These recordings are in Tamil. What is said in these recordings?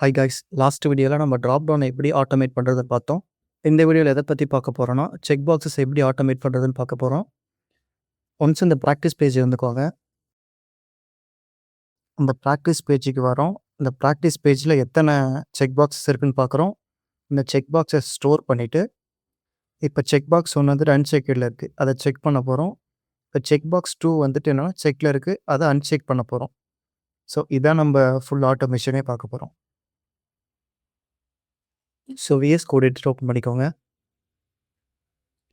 ஹாய் காய்ஸ், லாஸ்ட் வீடியோவில் நம்ம ட்ராப் டவுன் எப்படி ஆட்டோமேட் பண்ணுறதுன்னு பார்த்தோம். இந்த வீடியோவில் எதை பற்றி பார்க்க போகிறோன்னா, செக் பாக்ஸஸ் எப்படி ஆட்டோமேட் பண்ணுறதுன்னு பார்க்க போகிறோம். ஒன்ஸ் இந்த ப்ராக்டிஸ் பேஜ் வந்துக்கோங்க. இந்த ப்ராக்டிஸ் பேஜுக்கு வரோம். இந்த ப்ராக்டிஸ் பேஜில் எத்தனை செக் பாக்ஸஸ் இருக்குதுன்னு பார்க்குறோம். இந்த செக் பாக்ஸை ஸ்டோர் பண்ணிவிட்டு, இப்போ செக் பாக்ஸ் ஒன்று வந்துட்டு அன்செக்கில் இருக்குது, அதை செக் பண்ண போகிறோம். இப்போ செக் பாக்ஸ் 2 வந்துட்டு என்னென்னா செக்கில் இருக்குது, அதை அன்செக் பண்ண போகிறோம். ஸோ இதான் நம்ம ஃபுல் ஆட்டோமேஷனே பார்க்க போகிறோம். ஸோ விஎஸ் கோட் எடுத்துகிட்டு ஓப்பன் பண்ணிக்கோங்க.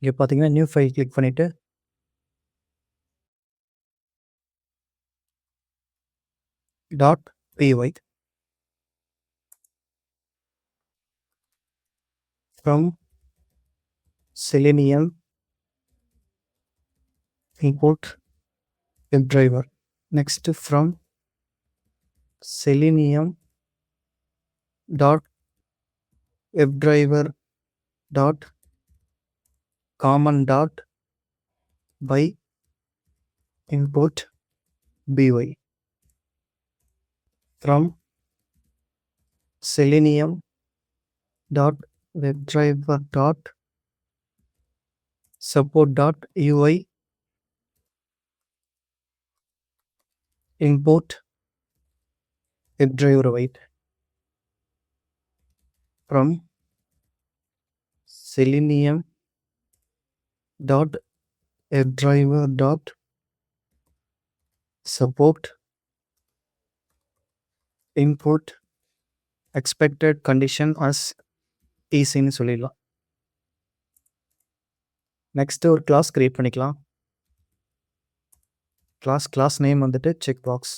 இங்கே பார்த்தீங்கன்னா நியூ ஃபைல் கிளிக் பண்ணிவிட்டு .py from Selenium import WebDriver. Next from Selenium dot WebDriver dot common dot by import by from Selenium dot WebDriver dot support dot UI import WebDriver wait from Selenium dot WebDriver dot support import expected condition as ஈஸின்னு சொல்லிடலாம். நெக்ஸ்ட்டு ஒரு கிளாஸ் க்ரியேட் பண்ணிக்கலாம். கிளாஸ் நேம் வந்துட்டு செக் பாக்ஸ்.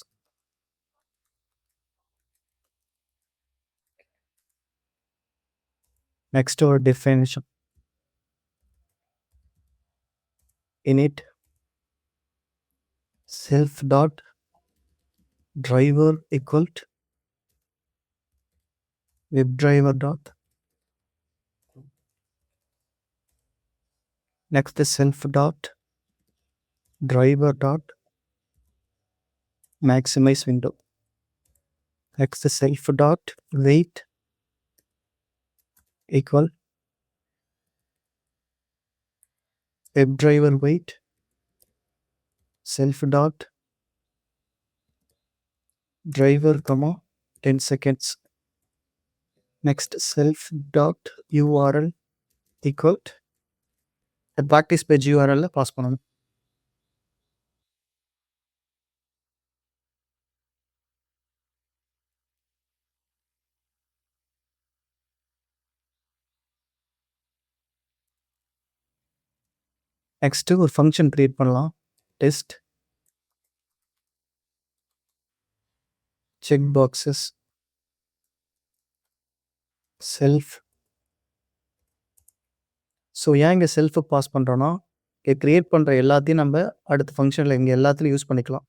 நெக்ஸ்ட்டு ஒரு definition init self dot driver equal to WebDriver dot next self dot driver dot maximize window. Next self dot weight equal WebDriver weight self dot driver comma 10 seconds. Next self dot URL equal to the practice page URL pass பண்ணணும். நெக்ஸ்ட்டு ஒரு ஃபங்க்ஷன் க்ரியேட் பண்ணலாம். Test checkboxes self. ஸோ ஏன் இங்கே செல்ஃபை பாஸ் பண்ணுறோன்னா, இங்கே க்ரியேட் பண்ணுற எல்லாத்தையும் நம்ம அடுத்த ஃபங்க்ஷனில் இங்கே எல்லாத்துலையும் யூஸ் பண்ணிக்கலாம்.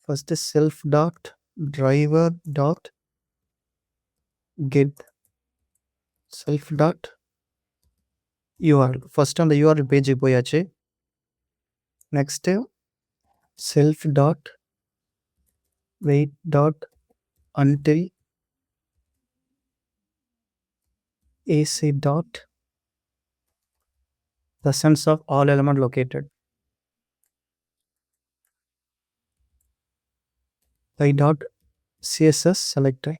First self dot driver dot get self dot URL. First அந்த யூஆர்எல் பேஜுக்கு போயாச்சு. Next self dot wait dot until AC dot presence of all element located by dot CSS Selector.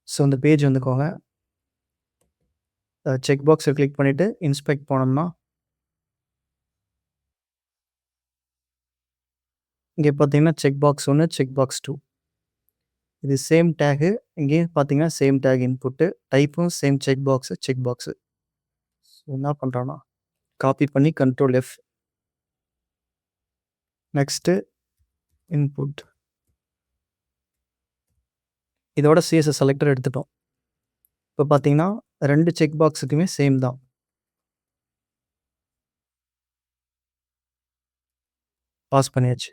So இந்த பேஜ் வந்துக்கோங்க. செக் பாக்ஸை கிளிக் பண்ணிவிட்டு இன்ஸ்பெக்ட் போனோம்னா இங்கே பார்த்தீங்கன்னா செக் பாக்ஸ் 1 செக் பாக்ஸ் 2 இது சேம் டேகு. இங்கேயும் பார்த்தீங்கன்னா சேம் டேக் இன்புட்டு, டைப்பும் சேம் செக் பாக்ஸு. ஸோ என்ன பண்ணுறோன்னா காப்பி பண்ணி Ctrl F. Next input. இதோட CSS செலக்டர் எடுத்துட்டோம். இப்போ பார்த்தீங்கன்னா 2 செக் பாக்ஸுக்குமே சேம் தான். பாஸ் பண்ணியாச்சு.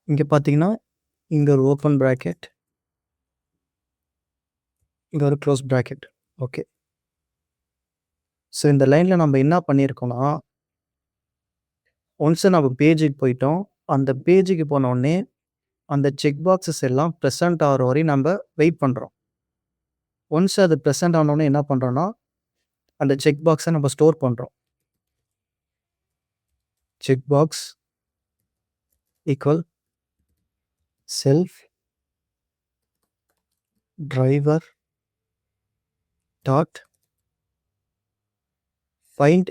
இங்கே பார்த்தீங்கன்னா இங்கே ஒரு ஓப்பன் ப்ராக்கெட், இங்கே ஒரு க்ளோஸ் ப்ராக்கெட். ஓகே. ஸோ இந்த லைனில் நம்ம என்ன பண்ணியிருக்கோம்னா, ஒன்ஸ் நம்ம பேஜுக்கு போயிட்டோம். அந்த பேஜுக்கு போனோடனே அந்த செக் பாக்ஸஸ் எல்லாம் ப்ரெசென்ட் ஆகிற வரையும் நம்ம வெயிட் பண்ணுறோம். ஒன்ஸ் அது ப்ரெசென்ட் ஆனோடனே என்ன பண்ணுறோன்னா அந்த செக் பாக்ஸை நம்ம ஸ்டோர் பண்ணுறோம். Check box equal self driver dot find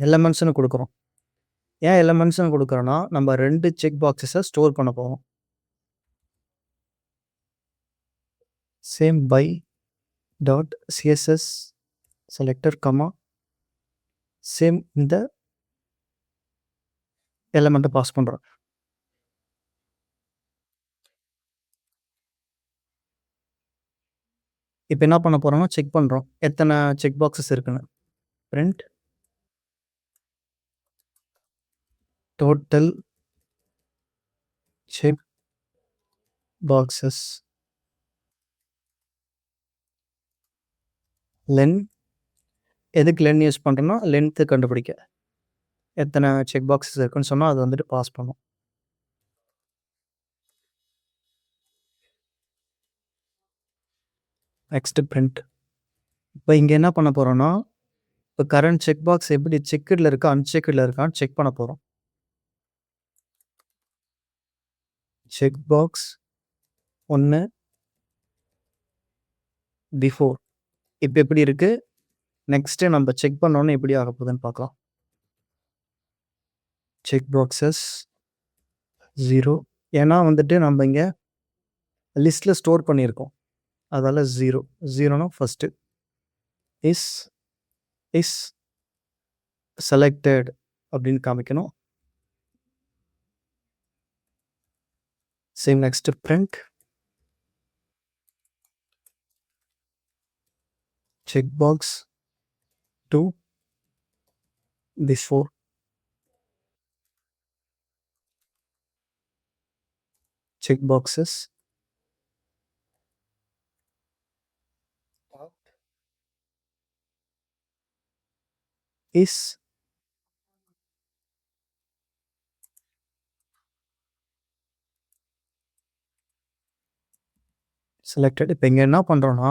எலமெண்ட்ஸ்னு கொடுக்குறோம். ஏன் எலமெண்ட்ஸ்னு கொடுக்குறோன்னா நம்ம 2 செக் பாக்ஸஸை ஸ்டோர் பண்ண போகிறோம். Same by dot CSS Selector, same இந்த எலமெண்ட்டை பாஸ் பண்ணுறோம். இப்போ என்ன பண்ண போகிறோம்னா செக் பண்ணுறோம் எத்தனை செக் பாக்ஸஸ் இருக்குன்னு. Print total check boxes len. எதுக்கு லென் யூஸ் பண்ணுறோன்னா லென்த்து கண்டுபிடிக்க எத்தனை செக் பாக்ஸஸ் இருக்குன்னு சொன்னால் அது வந்துட்டு பாஸ் பண்ணும். Next print. இப்போ இங்கே என்ன பண்ண போகிறோன்னா இப்போ கரண்ட் செக் பாக்ஸ் எப்படி செக்குடில் இருக்கா அன்செக்குடில் இருக்கான்னு செக் பண்ண போகிறோம். செக் பாக்ஸ் 1 பிஃபோர் இப்போ எப்படி இருக்குது, நெக்ஸ்ட்டு நம்ம செக் பண்ணோன்னு எப்படி ஆக போகுதுன்னு பார்க்கலாம். செக் பாக்ஸஸ் 0 ஏன்னா வந்துட்டு நம்ம இங்கே லிஸ்ட்டில் ஸ்டோர் பண்ணியிருக்கோம், அதால் 0. 0னா ஃபஸ்ட்டு இஸ் செலக்டட் அப்படின்னு காமிக்கணும். Same next print check box 2 before check boxes is selected. இப்போ இங்கே என்ன பண்ணுறோன்னா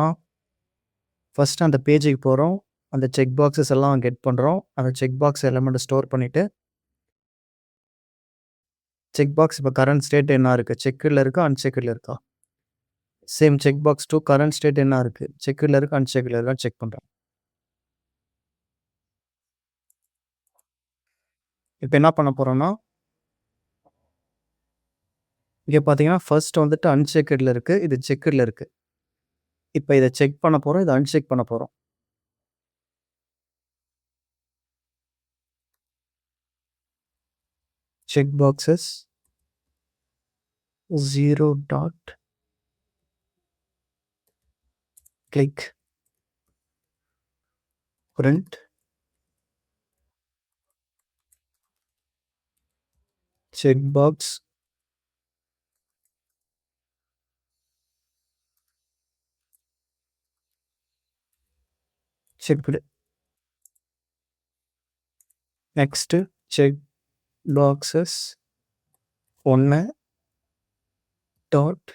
ஃபஸ்ட்டு அந்த பேஜுக்கு போகிறோம், அந்த செக் பாக்ஸஸ் எல்லாம் கெட் பண்ணுறோம், அந்த செக் பாக்ஸ் எலமெண்ட்டை ஸ்டோர் பண்ணிவிட்டு செக் பாக்ஸ் இப்போ கரண்ட் ஸ்டேட் என்ன இருக்குது, செக்குடில் இருக்கா அன்செக்குடில் இருக்கா. Same check box 2 current state என்ன இருக்குது, செக்குடில் இருக்கா அன்செக்குடில் இருக்கான்னு செக் பண்ணுறோம். இப்போ என்ன பண்ண போகிறோன்னா இங்கே பார்த்தீங்கன்னா ஃபர்ஸ்ட் வந்துட்டு அன்செக்குடில் இருக்குது, இது செக்குடில் இருக்குது. இப்போ இதை செக் பண்ண போகிறோம், இதை அன்செக் பண்ண போகிறோம். Check boxes 0 dot click print check box checked. Next check boxes 1 dot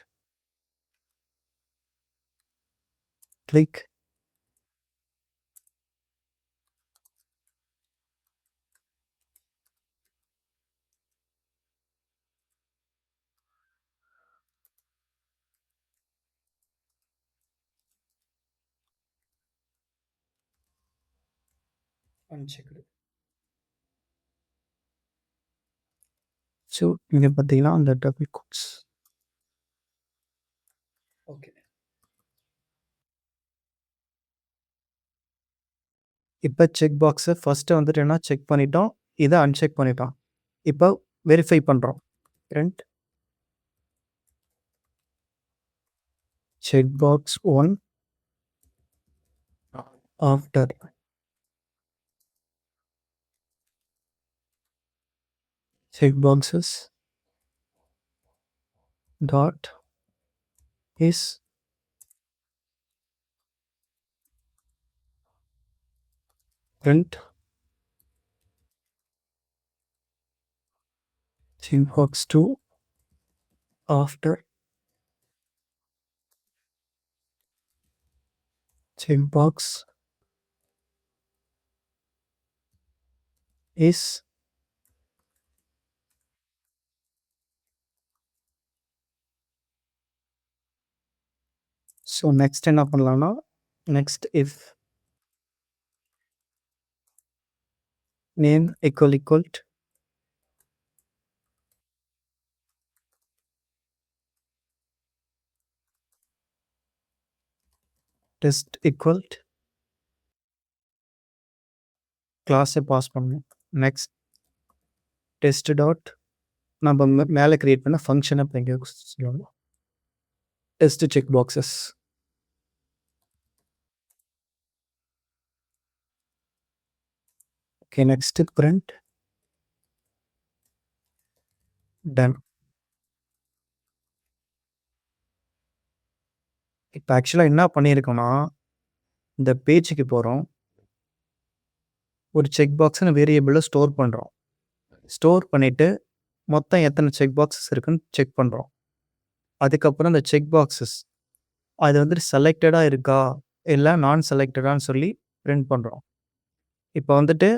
click unchecked. So இங்கே பார்த்தீங்கன்னா அந்த டபுள் கோட்ஸ். ஓகே, இப்போ செக் பாக்ஸை ஃபஸ்ட்டு வந்துட்டு என்ன செக் பண்ணிட்டோம், இதை அன்செக் பண்ணிட்டோம். இப்போ வெரிஃபை பண்ணுறோம். Print check box 1 after check boxes dot is print checkbox 2 after checkbox is so next என்ன பண்ணலாம்னா next if name equal to test equal to class pass பண்ணணும். next test dot நம்ம மேலே கிரியேட் பண்ண ஃபங்க்ஷனை இப்போ இங்கே சொல்லணும். test checkboxes okay next print done. இப்போ ஆக்சுவலாக என்ன பண்ணியிருக்கோன்னா இந்த பேஜுக்கு போகிறோம், ஒரு செக் பாக்ஸ்னு வேரியபிளில் ஸ்டோர் பண்ணுறோம். ஸ்டோர் பண்ணிவிட்டு மொத்தம் எத்தனை செக் பாக்ஸஸ் இருக்குன்னு செக் பண்ணுறோம். அதுக்கப்புறம் இந்த செக் பாக்ஸஸ் அது வந்துட்டு செலக்டடாக இருக்கா இல்லை நான் செலக்டடான்னு சொல்லி பிரிண்ட் பண்ணுறோம். இப்போ வந்துட்டு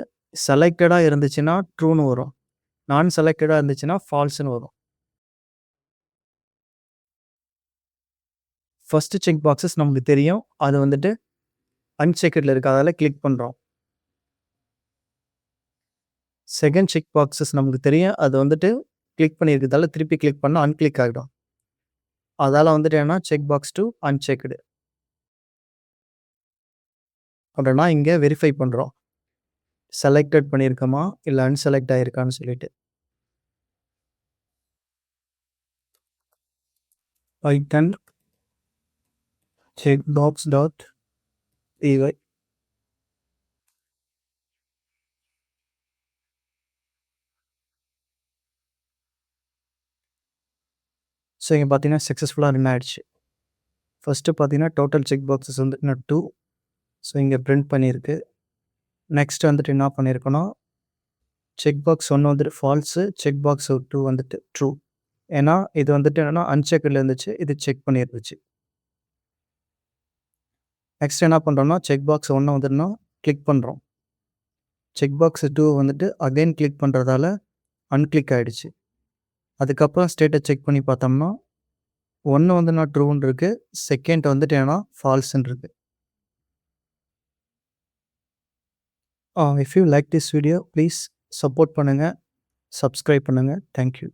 செலக்டடாக இருந்துச்சுன்னா ட்ரூன்னு வரும், நான் செலக்டடாக இருந்துச்சுன்னா ஃபால்ஸ்னு வரும். ஃபஸ்ட்டு செக் பாக்ஸஸ் நமக்கு தெரியும், அது வந்துட்டு அன்செக்கடில் இருக்குது, அதில் கிளிக் பண்ணுறோம். செகண்ட் செக் பாக்ஸஸ் நமக்கு தெரியும், அது வந்துட்டு கிளிக் பண்ணியிருக்கிறதால திருப்பி கிளிக் பண்ணால் அன்கிளிக் ஆகிடும். அதால் வந்துட்டு என்ன செக் பாக்ஸ் டு அன்செக்கடு அப்படின்னா இங்கே வெரிஃபை பண்ணுறோம் செலக்டட் பண்ணியிருக்கோமா இல்லை அன்செலக்ட் ஆகிருக்கான்னு சொல்லிட்டு. I ten checkbox dot py so இங்கே பார்த்தீங்கன்னா சக்ஸஸ்ஃபுல்லாக ரன் ஆகிடுச்சு. ஃபஸ்ட்டு பார்த்தீங்கன்னா டோட்டல் செக் பாக்ஸஸ் வந்து 2, ஸோ இங்கே பிரிண்ட் பண்ணியிருக்கு. நெக்ஸ்ட் வந்துட்டு என்ன பண்ணியிருக்கோன்னா செக் பாக்ஸ் 1 வந்துட்டு ஃபால்ஸு, செக் பாக்ஸ் 2 வந்துட்டு ட்ரூ. ஏன்னா இது வந்துட்டு என்னென்னா அன்செக்கடில் இருந்துச்சு, இது செக் பண்ணியிருந்துச்சு. நெக்ஸ்ட் என்ன பண்ணுறோன்னா செக் பாக்ஸ் 1 வந்துட்டுனா கிளிக் பண்ணுறோம், செக் பாக்ஸ் 2 வந்துட்டு அகைன் கிளிக் பண்ணுறதால அன்கிளிக் ஆகிடுச்சு. அதுக்கப்புறம் ஸ்டேட்டை செக் பண்ணி பார்த்தோம்னா 1 வந்து நான் ட்ரூன்னு இருக்குது, செகண்ட் வந்துட்டு ஏன்னா ஃபால்ஸ்ன்னு இருக்குது. If you like this video please support பண்ணுங்கள், சப்ஸ்கிரைப் பண்ணுங்கள். தேங்க்யூ.